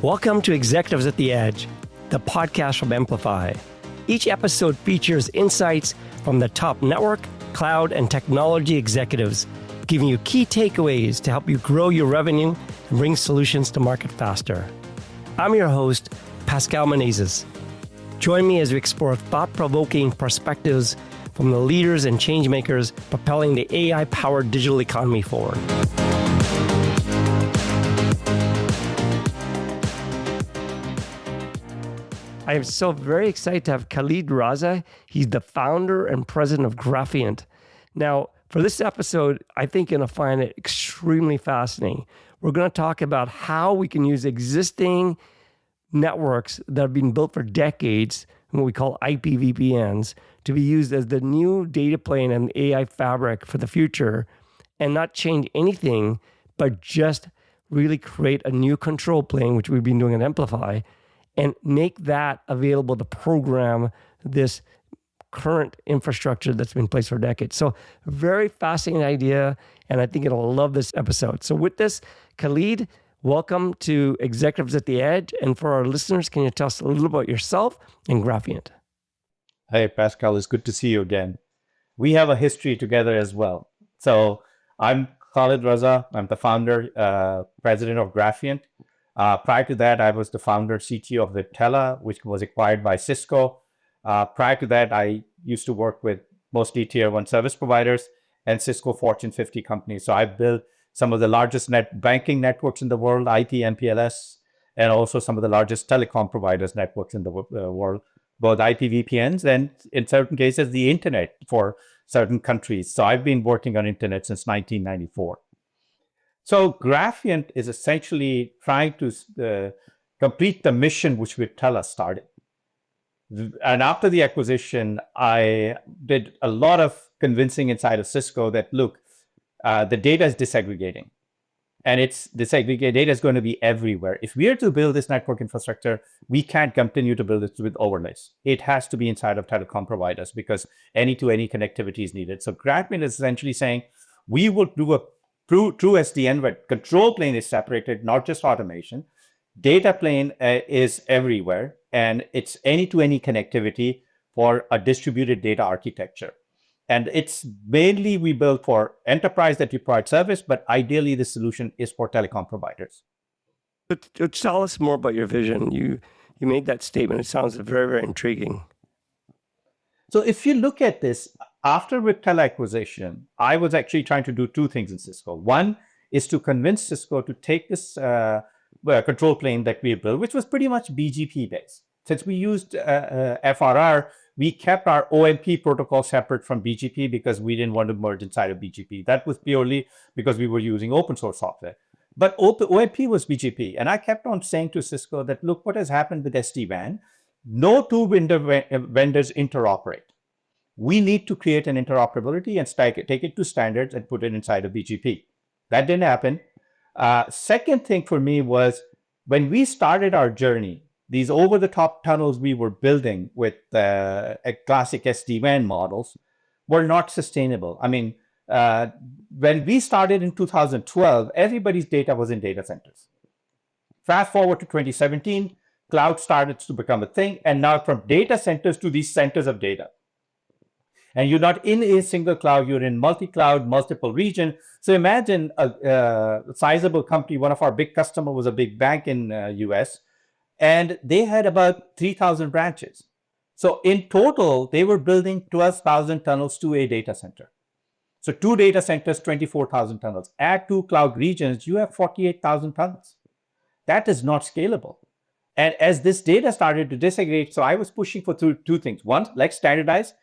Welcome to Executives at the Edge, the podcast from Amplify. Each episode features insights from the top network, cloud, and technology executives, giving you key takeaways to help you grow your revenue and bring solutions to market faster. I'm your host, Pascal Menezes. Join me as we explore thought-provoking perspectives from the leaders and changemakers propelling the AI-powered digital economy forward. I am so very excited to have Khalid Raza. He's the founder and president of Graphiant. Now, for this episode, I think you're going to find it extremely fascinating. We're going to talk about how we can use existing networks that have been built for decades, what we call IP VPNs, to be used as the new data plane and AI fabric for the future, and not change anything, but just really create a new control plane, which we've been doing at Amplify, and make that available to program this current infrastructure that's been in place for decades. So very fascinating idea, and I think it'll love this episode. So with this, Khalid, welcome to Executives at the Edge. And for our listeners, can you tell us a little about yourself and Graphiant? Hey, Pascal, it's good to see you again. We have a history together as well. So I'm Khalid Raza. I'm the founder, president of Graphiant. Prior to that, I was the founder CTO of Viptela, which was acquired by Cisco. Prior to that, I used to work with mostly tier 1 service providers and Cisco Fortune 50 companies. So I've built some of the largest banking networks in the world, IP, MPLS, and also some of the largest telecom providers networks in the world, both IP VPNs and in certain cases, the internet for certain countries. So I've been working on internet since 1994. So Graphiant is essentially trying to complete the mission which Viptela started. And after the acquisition, I did a lot of convincing inside of Cisco that, look, the data is disaggregating. And disaggregated data is going to be everywhere. If we are to build this network infrastructure, we can't continue to build it with overlays. It has to be inside of telecom providers because any-to-any connectivity is needed. So Graphiant is essentially saying, we will do a true SDN where control plane is separated, not just automation. Data plane is everywhere, and it's any-to-any connectivity for a distributed data architecture. And it's mainly we build for enterprise that you provide service, but ideally the solution is for telecom providers. But tell us more about your vision. You made that statement. It sounds very, very intriguing. So if you look at this, after Viptela acquisition, I was actually trying to do two things in Cisco. One is to convince Cisco to take this control plane that we built, which was pretty much BGP based. Since we used FRR, we kept our OMP protocol separate from BGP because we didn't want to merge inside of BGP. That was purely because we were using open source software. But OMP was BGP. And I kept on saying to Cisco that, look, what has happened with SD-WAN? No two vendors interoperate. We need to create an interoperability and take it to standards and put it inside of BGP. That didn't happen. Second thing for me was when we started our journey, these over-the-top tunnels we were building with classic SD-WAN models were not sustainable. I mean, when we started in 2012, everybody's data was in data centers. Fast forward to 2017, cloud started to become a thing, and now from data centers to these centers of data. And you're not in a single cloud, you're in multi-cloud, multiple regions. So imagine a sizable company, one of our big customers was a big bank in US, and they had about 3,000 branches. So in total, they were building 12,000 tunnels to a data center. So 2 data centers, 24,000 tunnels. Add 2 cloud regions, you have 48,000 tunnels. That is not scalable. And as this data started to disaggregate, so I was pushing for two things. One, let's standardize.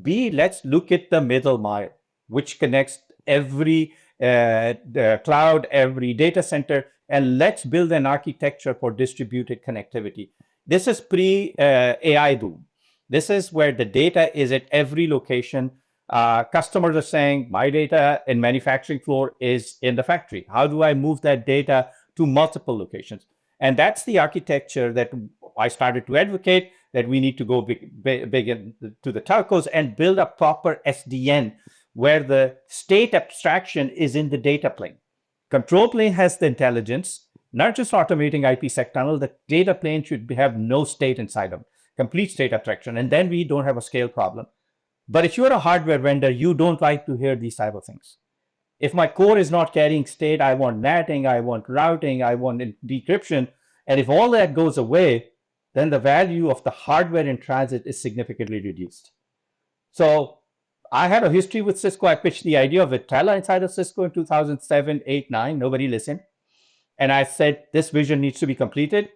B, let's look at the middle mile, which connects every the cloud, every data center, and let's build an architecture for distributed connectivity. This is pre-AI boom. This is where the data is at every location. Customers are saying, my data in manufacturing floor is in the factory. How do I move that data to multiple locations? And that's the architecture that I started to advocate, that we need to go big into the telcos and build a proper SDN where the state abstraction is in the data plane. Control plane has the intelligence, not just automating IPsec tunnel, the data plane should have no state inside of it, complete state abstraction. And then we don't have a scale problem. But if you're a hardware vendor, you don't like to hear these type of things. If my core is not carrying state, I want netting, I want routing, I want decryption. And if all that goes away, then the value of the hardware in transit is significantly reduced. So I had a history with Cisco. I pitched the idea of Vitella inside of Cisco in 2007, 8, 9. Nobody listened. And I said, this vision needs to be completed.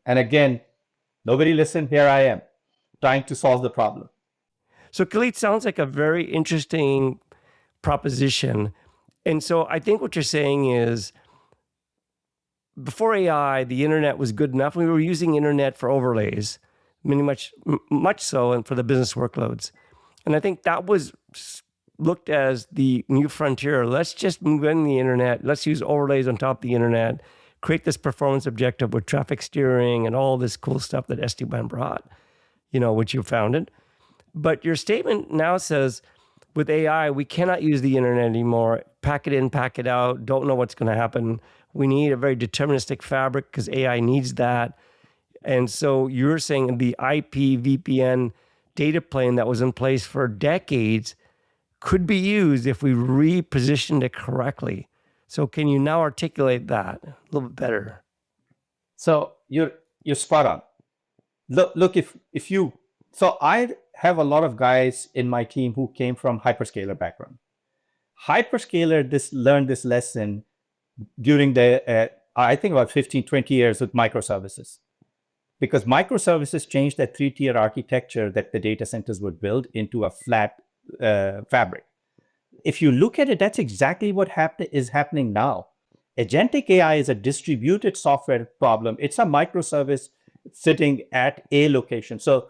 And again, nobody listened. Here I am, trying to solve the problem. So Khalid, sounds like a very interesting proposition. And so I think what you're saying is, before AI, the internet was good enough. We were using internet for overlays, much so, and for the business workloads. And I think that was looked as the new frontier. Let's just move in the internet. Let's use overlays on top of the internet, create this performance objective with traffic steering and all this cool stuff that SD-WAN brought, which you founded. But your statement now says, with AI, we cannot use the internet anymore. Pack it in, pack it out. Don't know what's going to happen. We need a very deterministic fabric because AI needs that. And so you're saying the IP VPN data plane that was in place for decades could be used if we repositioned it correctly. So can you now articulate that a little bit better? So you're spot on. Look, so I have a lot of guys in my team who came from hyperscaler background. Hyperscaler learned this lesson during I think about 15, 20 years with microservices. Because microservices changed that 3-tier architecture that the data centers would build into a flat fabric. If you look at it, that's exactly what is happening now. Agentic AI is a distributed software problem. It's a microservice sitting at a location. So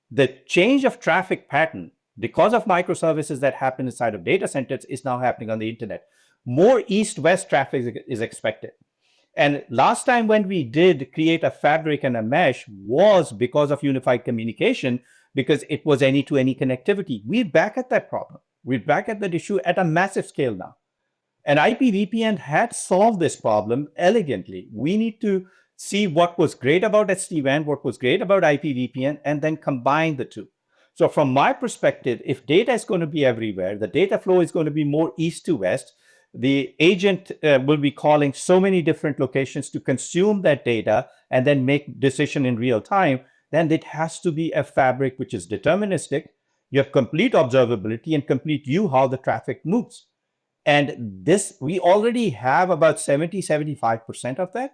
the change of traffic pattern, because of microservices that happen inside of data centers, is now happening on the internet. More east-west traffic is expected. And last time when we did create a fabric and a mesh was because of unified communication, because it was any-to-any connectivity. We're back at that problem. We're back at that issue at a massive scale now. And IP VPN had solved this problem elegantly. We need to see what was great about SD-WAN, what was great about IP VPN, and then combine the two. So from my perspective, if data is going to be everywhere, the data flow is going to be more east to west, the agent will be calling so many different locations to consume that data and then make decision in real time, then it has to be a fabric which is deterministic. You have complete observability and complete view how the traffic moves. And this, we already have about 70-75% of that.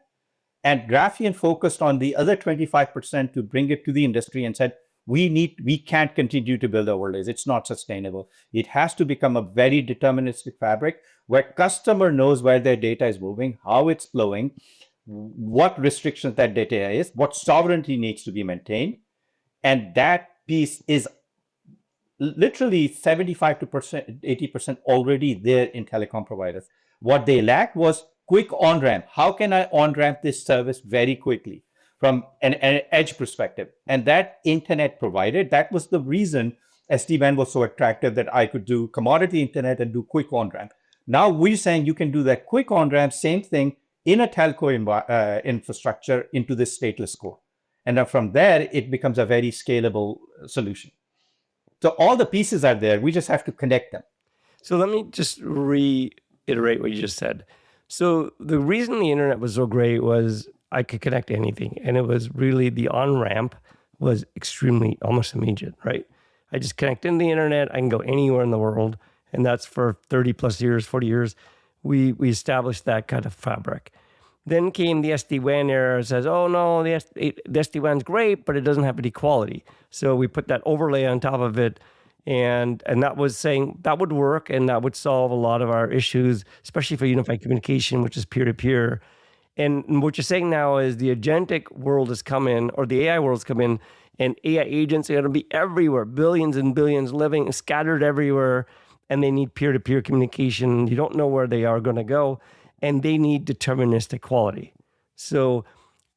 And Graphiant focused on the other 25% to bring it to the industry and said, we can't continue to build overlays. It's not sustainable. It has to become a very deterministic fabric where customer knows where their data is moving, how it's flowing, what restrictions that data is, what sovereignty needs to be maintained. And that piece is literally 75 to 80% already there in telecom providers. What they lacked was quick on-ramp. How can I on-ramp this service very quickly from an edge perspective? And that internet provided, that was the reason SD-WAN was so attractive, that I could do commodity internet and do quick on-ramp. Now we're saying you can do that quick on-ramp, same thing in a telco infrastructure into this stateless core. And then from there, it becomes a very scalable solution. So all the pieces are there. We just have to connect them. So let me just reiterate what you just said. So the reason the internet was so great was I could connect to anything. And it was really the on-ramp was extremely, almost immediate, right? I just connect in the internet. I can go anywhere in the world. And that's for 30 plus years, 40 years. We established that kind of fabric. Then came the SD-WAN era. It says, oh no, the SD-WAN's great, but it doesn't have any quality. So we put that overlay on top of it. And that was saying that would work and that would solve a lot of our issues, especially for unified communication, which is peer-to-peer. And what you're saying now is the agentic world has come in, or the AI world's come in, and AI agents are going to be everywhere, billions and billions living scattered everywhere, and they need peer-to-peer communication. You don't know where they are going to go, and they need deterministic quality. So,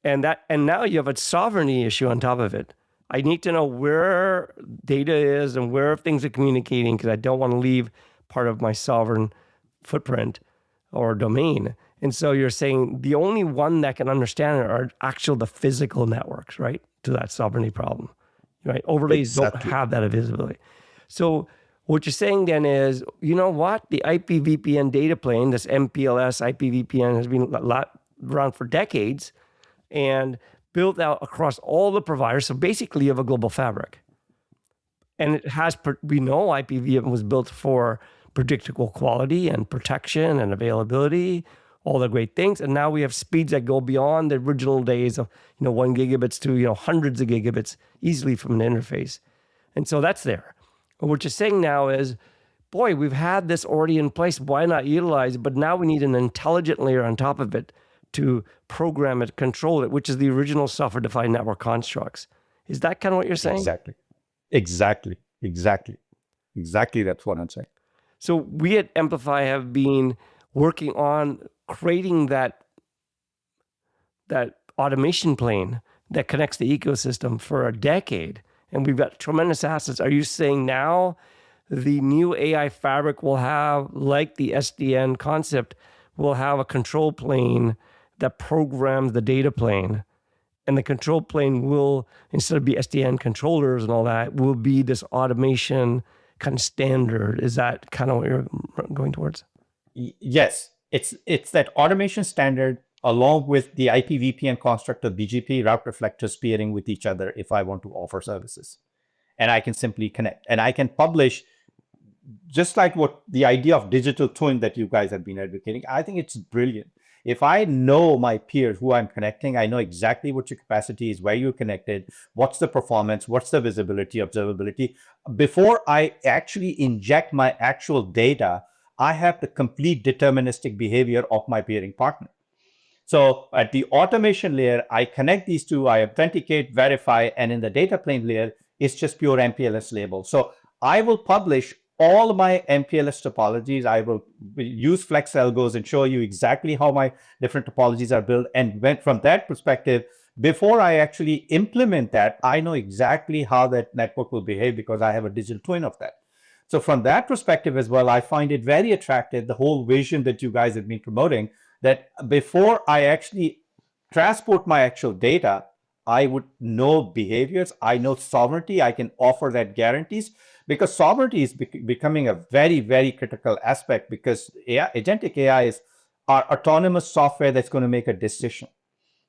and now you have a sovereignty issue on top of it. I need to know where data is and where things are communicating, because I don't want to leave part of my sovereign footprint or domain. And so you're saying the only one that can understand it are the physical networks, right? To that sovereignty problem, right? Overlays don't Exactly. have that visibility. So what you're saying then is, you know what? The IP VPN data plane, this MPLS IP VPN has been around for decades and built out across all the providers. So basically you have a global fabric. And it has, we know IP VPN was built for predictable quality and protection and availability, all the great things. And now we have speeds that go beyond the original days of, 1 gigabits to, hundreds of gigabits easily from an interface. And so that's there. And what you're saying now is, boy, we've had this already in place. Why not utilize it? But now we need an intelligent layer on top of it to program it, control it, which is the original software-defined network constructs. Is that kind of what you're saying? Exactly. That's what I'm saying. So we at Amplify have been working on creating that automation plane that connects the ecosystem for a decade. And we've got tremendous assets. Are you saying now the new AI fabric will have, like the SDN concept, will have a control plane that programs the data plane? And the control plane will, instead of be SDN controllers and all that, will be this automation kind of standard. Is that kind of what you're going towards? Yes, it's that automation standard along with the IP VPN construct of BGP route reflectors peering with each other if I want to offer services. And I can simply connect. And I can publish, just like what the idea of digital twin that you guys have been advocating. I think it's brilliant. If I know my peers who I'm connecting, I know exactly what your capacity is, where you're connected, what's the performance, what's the visibility, observability. Before I actually inject my actual data, I have the complete deterministic behavior of my peering partner. So at the automation layer, I connect these two, I authenticate, verify, and in the data plane layer, it's just pure MPLS label. So I will publish all my MPLS topologies. I will use flex algos and show you exactly how my different topologies are built. And from that perspective, before I actually implement that, I know exactly how that network will behave because I have a digital twin of that. So from that perspective as well, I find it very attractive, the whole vision that you guys have been promoting, that before I actually transport my actual data, I would know behaviors, I know sovereignty, I can offer that guarantees, because sovereignty is becoming a very, very critical aspect, because agentic AI is our autonomous software that's going to make a decision.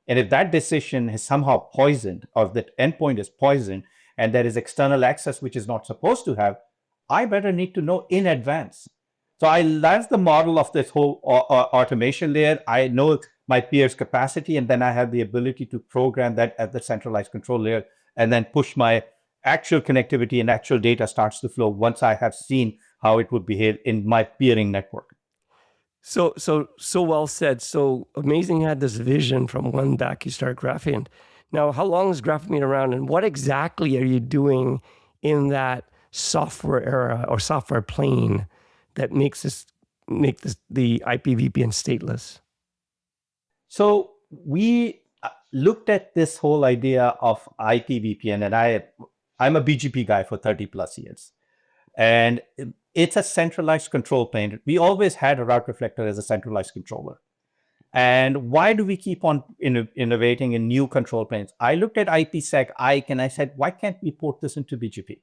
And if that decision is somehow poisoned, or that endpoint is poisoned, and there is external access which is not supposed to have, I better need to know in advance. So that's the model of this whole automation layer. I know my peer's capacity, and then I have the ability to program that at the centralized control layer and then push my actual connectivity, and actual data starts to flow once I have seen how it would behave in my peering network. So well said. So amazing you had this vision from when back you started Graphiant. Now, how long has Graphiant been around, and what exactly are you doing in that software era or software plane that make the IP VPN stateless? So we looked at this whole idea of IP VPN, and I'm a BGP guy for 30 plus years. And it's a centralized control plane. We always had a route reflector as a centralized controller. And why do we keep on innovating in new control planes? I looked at IPsec, and I said, why can't we port this into BGP?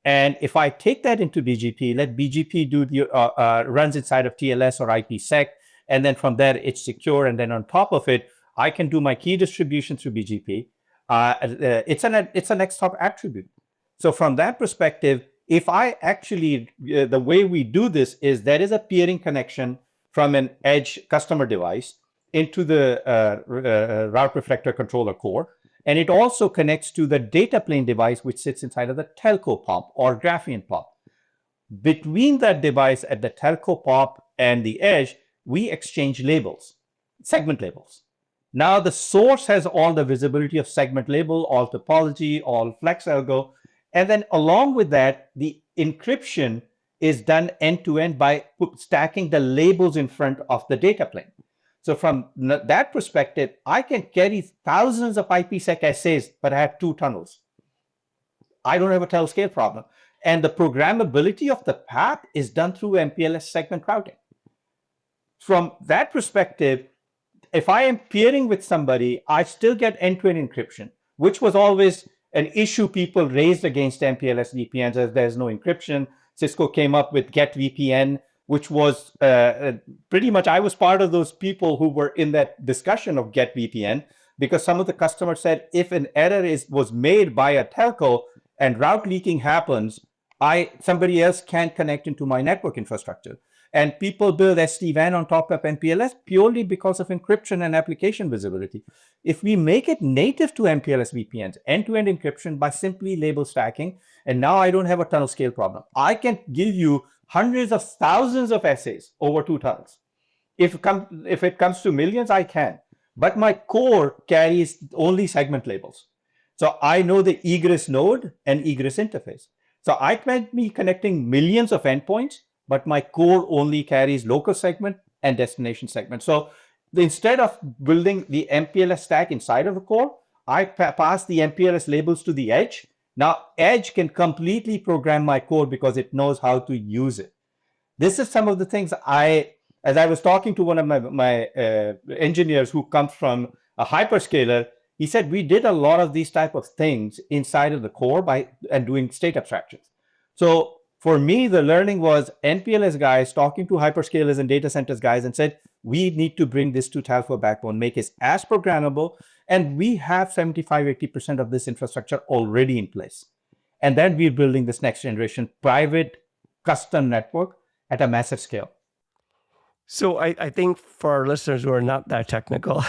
And if I take that into BGP, let BGP do the runs inside of TLS or IPsec, and then from there it's secure. And then on top of it, I can do my key distribution through BGP. It's an XTOP attribute. So from that perspective, if I actually, the way we do this is there is a peering connection from an edge customer device into the route reflector controller core. And it also connects to the data plane device, which sits inside of the telco POP or Graphiant POP. Between that device at the telco POP and the edge, we exchange labels, segment labels. Now the source has all the visibility of segment label, all topology, all flex algo. And then along with that, the encryption is done end to end by stacking the labels in front of the data plane. So from that perspective, I can carry thousands of IPsec essays, but I have 2 tunnels. I don't have a telescale problem. And the programmability of the path is done through MPLS segment routing. from that perspective, if I am peering with somebody, I still get end-to-end encryption, which was always an issue people raised against MPLS VPNs as there's no encryption. Cisco came up with Get VPN, which was pretty much, I was part of those people who were in that discussion of Get VPN, because some of the customers said if an error was made by a telco and route leaking happens, somebody else can't connect into my network infrastructure. And people build SD-WAN on top of MPLS purely because of encryption and application visibility. If we make it native to MPLS VPNs, end-to-end encryption by simply label stacking, and now I don't have a tunnel scale problem. I can give you hundreds of thousands of essays over 2 tunnels. If it comes to millions, I can. But my core carries only segment labels. So I know the egress node and egress interface. So I might be connecting millions of endpoints, but my core only carries local segment and destination segment. So instead of building the MPLS stack inside of the core, I pass the MPLS labels to the edge. Now, edge can completely program my code because it knows how to use it. This is some of the things as I was talking to one of my engineers who comes from a hyperscaler, he said, we did a lot of these type of things inside of the core and doing state abstractions. So for me, the learning was MPLS guys talking to hyperscalers and data centers guys and said, we need to bring this to Talfor backbone, make it as programmable. And we have 75, 80% of this infrastructure already in place. And then we're building this next generation private custom network at a massive scale. So I think for our listeners who are not that technical,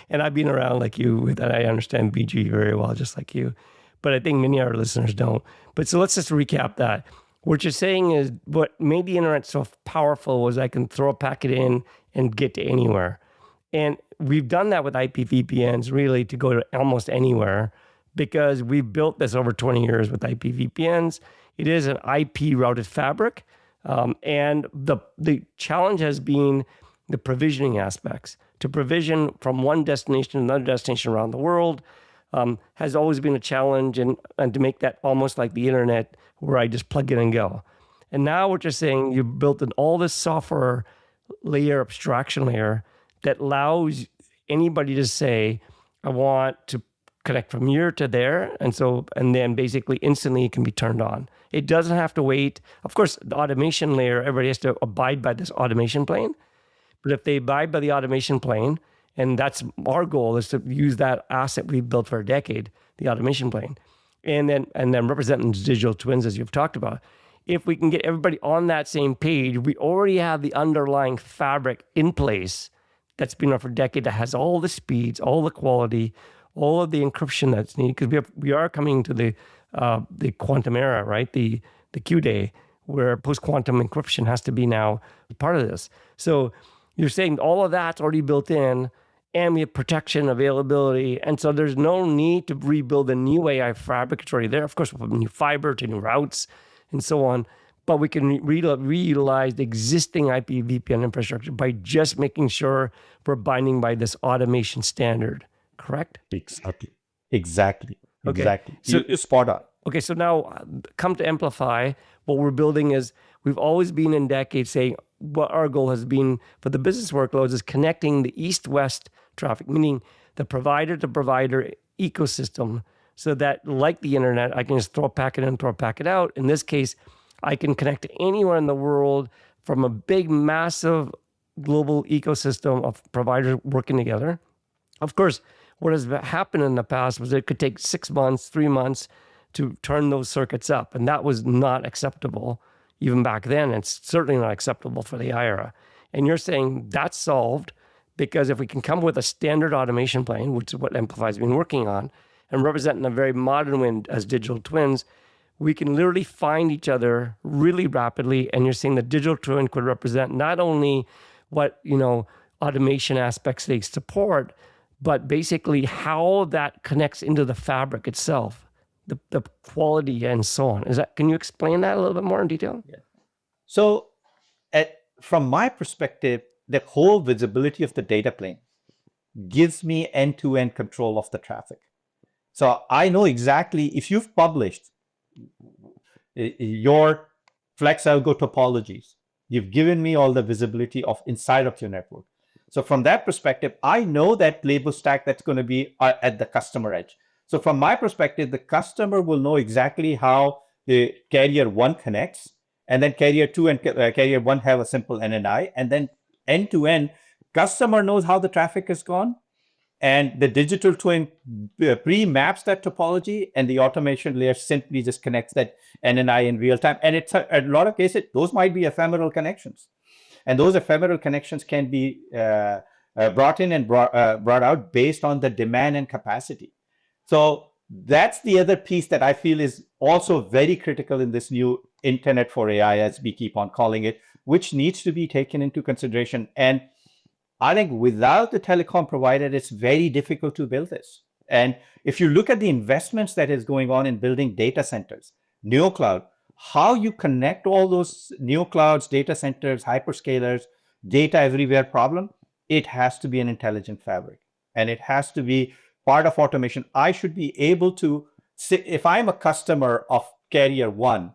and I've been around like you, and I understand BG very well, just like you, but I think many of our listeners don't. But so let's just recap that. What you're saying is what made the internet so powerful was I can throw a packet in and get to anywhere. And we've done that with IP VPNs really to go to almost anywhere because we've built this over 20 years with IP VPNs. It is an IP routed fabric. And the challenge has been the provisioning aspects. To provision from one destination to another destination around the world has always been a challenge, and to make that almost like the internet where I just plug in and go. And now what you're saying, you've built all this software layer, abstraction layer, that allows anybody to say, I want to connect from here to there. And then basically instantly it can be turned on. It doesn't have to wait. Of course, the automation layer, everybody has to abide by this automation plane. But if they abide by the automation plane, and that's our goal, is to use that asset we've built for a decade, the automation plane, and then representing digital twins, as you've talked about. If we can get everybody on that same page, we already have the underlying fabric in place that's been around for a decade that has all the speeds, all the quality, all of the encryption that's needed, because we are coming to the quantum era, right? The Q day, where post-quantum encryption has to be now part of this. So you're saying all of that's already built in, and we have protection, availability, and so there's no need to rebuild a new AI fabric. It's already there. Of course, from new fiber to new routes and so on, but we can reutilize the existing IP VPN infrastructure by just making sure we're binding by this automation standard. Correct? Exactly. Okay. Exactly. So You're spot on. Okay, so now come to Amplify. What we're building is, we've always been in decades saying what our goal has been for the business workloads is connecting the east-west traffic, meaning the provider-to-provider ecosystem, so that, like the internet, I can just throw a packet in, throw a packet out. In this case, I can connect to anywhere in the world from a big, massive global ecosystem of providers working together. Of course, what has happened in the past was it could take 6 months, 3 months to turn those circuits up. And that was not acceptable even back then. It's certainly not acceptable for the IRA. And you're saying that's solved because if we can come with a standard automation plane, which is what Amplify's been working on, and representing a very modern way as digital twins, we can literally find each other really rapidly. And you're saying the digital twin could represent not only what, automation aspects they support, but basically how that connects into the fabric itself, the quality and so on. Can you explain that a little bit more in detail? Yeah. So from my perspective, the whole visibility of the data plane gives me end-to-end control of the traffic. So I know exactly, if you've published your flex algo topologies, You've given me all the visibility of inside of your network. So from that perspective, I know that label stack that's going to be at the customer edge. So from my perspective, the customer will know exactly how the carrier 1 connects, and then carrier 2 and carrier 1 have a simple NNI, and then end to end, customer knows how the traffic has gone, and the digital twin pre-maps that topology, and the automation layer simply just connects that NNI in real time. And it's a lot of cases, those might be ephemeral connections. And those ephemeral connections can be brought in and brought out based on the demand and capacity. So that's the other piece that I feel is also very critical in this new internet for AI, as we keep on calling it, which needs to be taken into consideration. And I think without the telecom provider, it's very difficult to build this. And if you look at the investments that is going on in building data centers, neocloud, how you connect all those neoclouds, data centers, hyperscalers, data everywhere problem, it has to be an intelligent fabric. And it has to be part of automation. I should be able to, if I'm a customer of Carrier 1,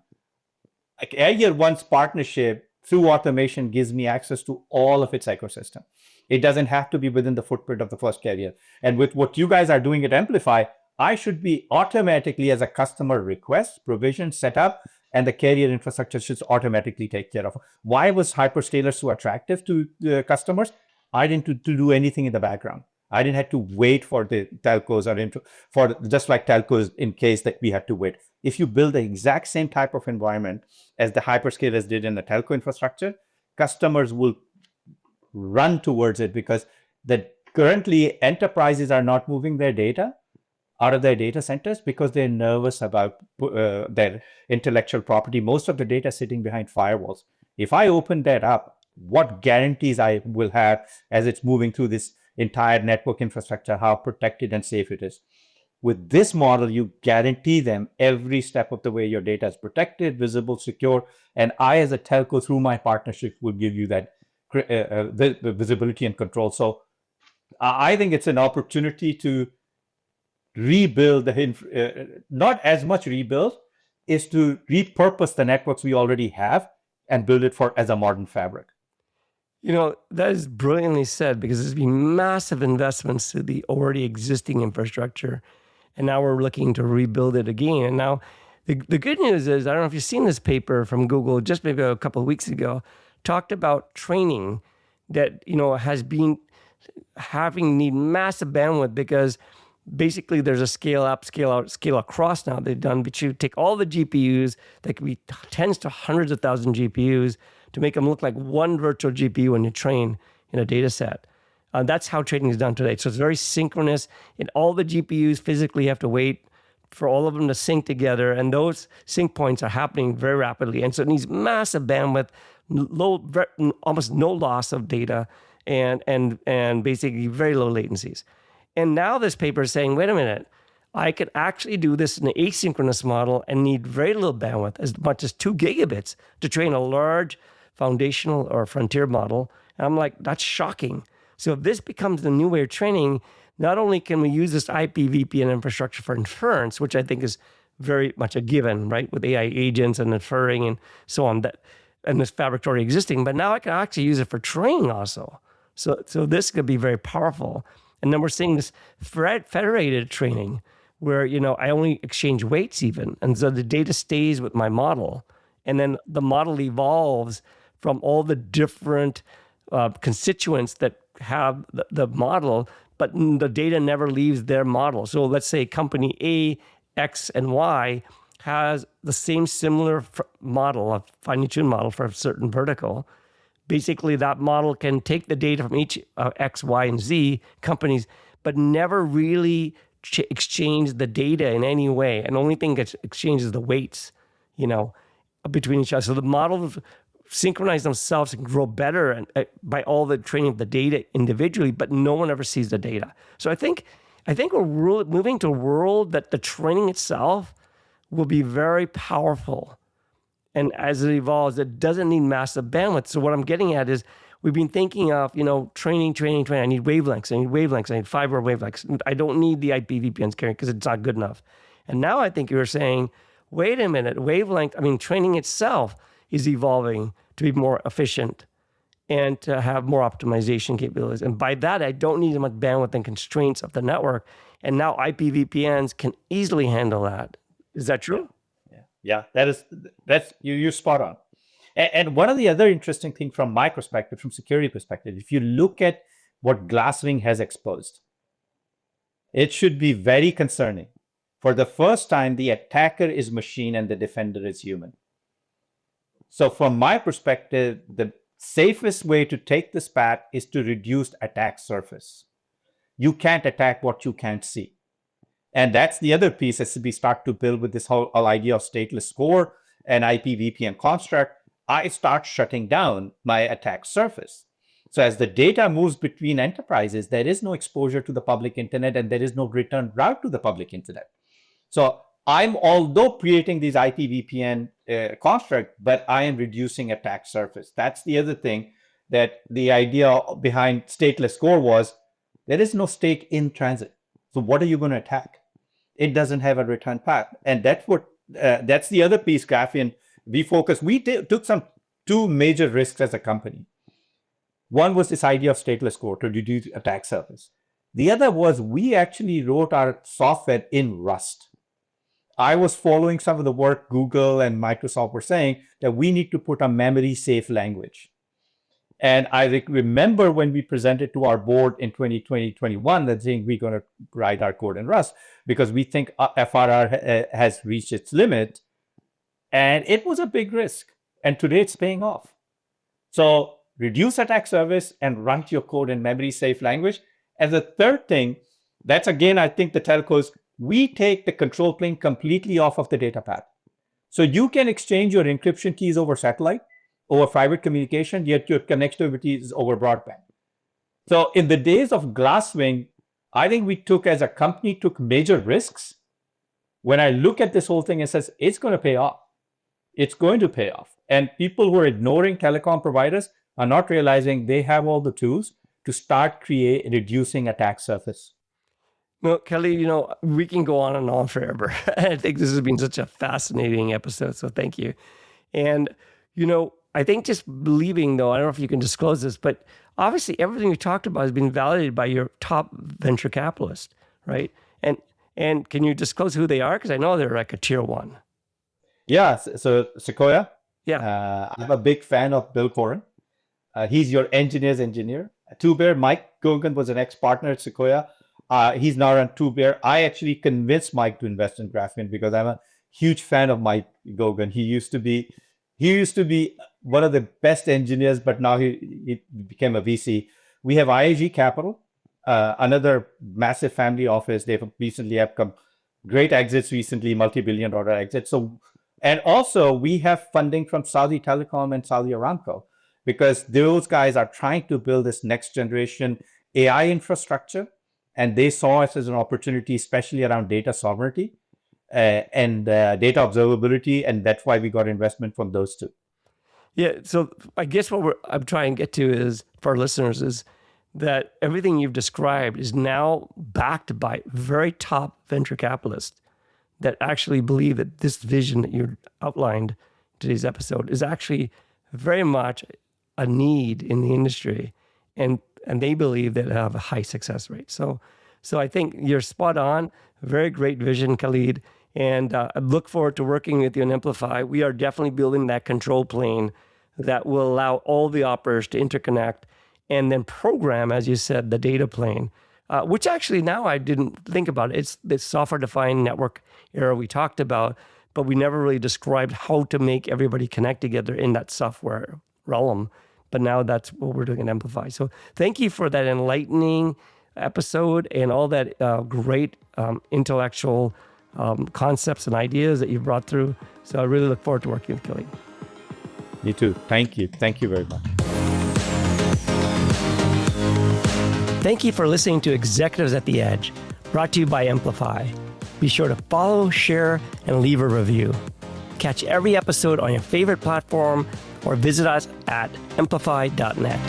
Carrier 1's partnership through automation gives me access to all of its ecosystem. It doesn't have to be within the footprint of the first carrier. And with what you guys are doing at Amplify, I should be automatically, as a customer, request, provision, set up, and the carrier infrastructure should automatically take care of. Why was hyperscaler so attractive to the customers? I didn't to do anything in the background. I didn't have to wait for the telcos or for just like telcos in case that we had to wait. If you build the exact same type of environment as the hyperscalers did in the telco infrastructure, customers will run towards it, because currently enterprises are not moving their data out of their data centers because they're nervous about their intellectual property. Most of the data sitting behind firewalls. If I open that up, what guarantees I will have as it's moving through this entire network infrastructure, how protected and safe it is. With this model, you guarantee them every step of the way your data is protected, visible, secure, and I as a telco through my partnership will give you that visibility and control. So I think it's an opportunity to rebuild not as much rebuild, is to repurpose the networks we already have and build it as a modern fabric. That is brilliantly said, because there's been massive investments to the already existing infrastructure, and now we're looking to rebuild it again. And now the good news is, I don't know if you've seen this paper from Google just maybe a couple of weeks ago, talked about training that, has been need massive bandwidth, because basically there's a scale up, scale out, scale across now they've done, but you take all the GPUs, that could be tens to hundreds of thousand GPUs, to make them look like one virtual GPU when you train in a data set. That's how training is done today. So it's very synchronous, and all the GPUs physically have to wait for all of them to sync together, and those sync points are happening very rapidly. And so it needs massive bandwidth, almost no loss of data, and basically very low latencies. And now this paper is saying, wait a minute, I could actually do this in an asynchronous model and need very little bandwidth, as much as 2 gigabits, to train a large foundational or frontier model. And I'm like, that's shocking. So if this becomes the new way of training, not only can we use this IP VPN infrastructure for inference, which I think is very much a given, right, with AI agents and inferring and so on, and this fabric already existing, but now I can actually use it for training also. So this could be very powerful. And then we're seeing this federated training where, I only exchange weights even. And so the data stays with my model. And then the model evolves from all the different constituents that have the model, but the data never leaves their model. So let's say company A, X, and Y has the same similar model, a finely tuned model for a certain vertical. Basically, that model can take the data from each X, Y, and Z companies, but never really exchange the data in any way. And the only thing that exchanges the weights, between each other. So the models synchronize themselves and grow better by all the training of the data individually, but no one ever sees the data. So I think we're moving to a world that the training itself will be very powerful. And as it evolves, it doesn't need massive bandwidth. So what I'm getting at is, we've been thinking of, training. I need wavelengths. I need fiber wavelengths. I don't need the IP VPNs carrying because it's not good enough. And now I think you're saying, wait a minute, training itself is evolving to be more efficient and to have more optimization capabilities. And by that, I don't need as much bandwidth and constraints of the network. And now IP VPNs can easily handle that. Is that true? Yeah, that's you're spot on. And one of the other interesting things from my perspective, from security perspective, if you look at what Glasswing has exposed, it should be very concerning. For the first time, the attacker is machine and the defender is human. So from my perspective, the safest way to take this path is to reduce attack surface. You can't attack what you can't see. And that's the other piece as we start to build with this whole idea of stateless core and IP VPN construct. I start shutting down my attack surface. So as the data moves between enterprises, there is no exposure to the public internet and there is no return route to the public internet. So I'm, although creating these IP VPN construct, but I am reducing attack surface. That's the other thing, that the idea behind stateless core was there is no state in transit. So what are you going to attack? It doesn't have a return path. And that's the other piece, Graphiant. We took two major risks as a company. One was this idea of stateless core to reduce attack surface. The other was we actually wrote our software in Rust. I was following some of the work Google and Microsoft were saying that we need to put a memory safe language. And I remember when we presented to our board in 2020-21 that saying we're going to write our code in Rust because we think FRR has reached its limit. And it was a big risk. And today it's paying off. So reduce attack surface and run your code in memory safe language. And the third thing, that's again, I think the telcos, we take the control plane completely off of the data path. So you can exchange your encryption keys over satellite, over private communication, yet your connectivity is over broadband. So in the days of Glasswing, I think we as a company, took major risks. When I look at this whole thing, it says it's going to pay off. It's going to pay off. And people who are ignoring telecom providers are not realizing they have all the tools to start reducing attack surface. Well, Khalid, we can go on and on forever. I think this has been such a fascinating episode, so thank you. And, I think just believing, though, I don't know if you can disclose this, but obviously everything we talked about has been validated by your top venture capitalist, right? And can you disclose who they are? Because I know they're like a tier one. Yeah, so Sequoia. Yeah. I'm a big fan of Bill Coren. He's your engineer's engineer. Two Bear, Mike Gogan was an ex-partner at Sequoia. He's now on Two Bear. I actually convinced Mike to invest in Graphiant because I'm a huge fan of Mike Gogan. He used to be one of the best engineers, but now he became a VC. We have IAG Capital, another massive family office. They've recently have come great exits recently, multi-billion-dollar exits. So, and also we have funding from Saudi Telecom and Saudi Aramco, because those guys are trying to build this next generation AI infrastructure. And they saw us as an opportunity, especially around data sovereignty and data observability. And that's why we got investment from those two. Yeah. So I guess what I'm trying to get to is, for our listeners, is that everything you've described is now backed by very top venture capitalists that actually believe that this vision that you outlined in today's episode is actually very much a need in the industry. And they believe that have a high success rate. So I think you're spot on. Very great vision, Khalid. And I look forward to working with you on Amplify. We are definitely building that control plane that will allow all the operators to interconnect and then program, as you said, the data plane, which actually now I didn't think about. It's the software-defined network era we talked about, but we never really described how to make everybody connect together in that software realm. But now that's what we're doing at Amplify. So thank you for that enlightening episode and all that great intellectual concepts and ideas that you brought through. So I really look forward to working with Khalid. Me too. Thank you. Thank you very much. Thank you for listening to Executives at the Edge, brought to you by Amplify. Be sure to follow, share, and leave a review. Catch every episode on your favorite platform or visit us at amplify.net.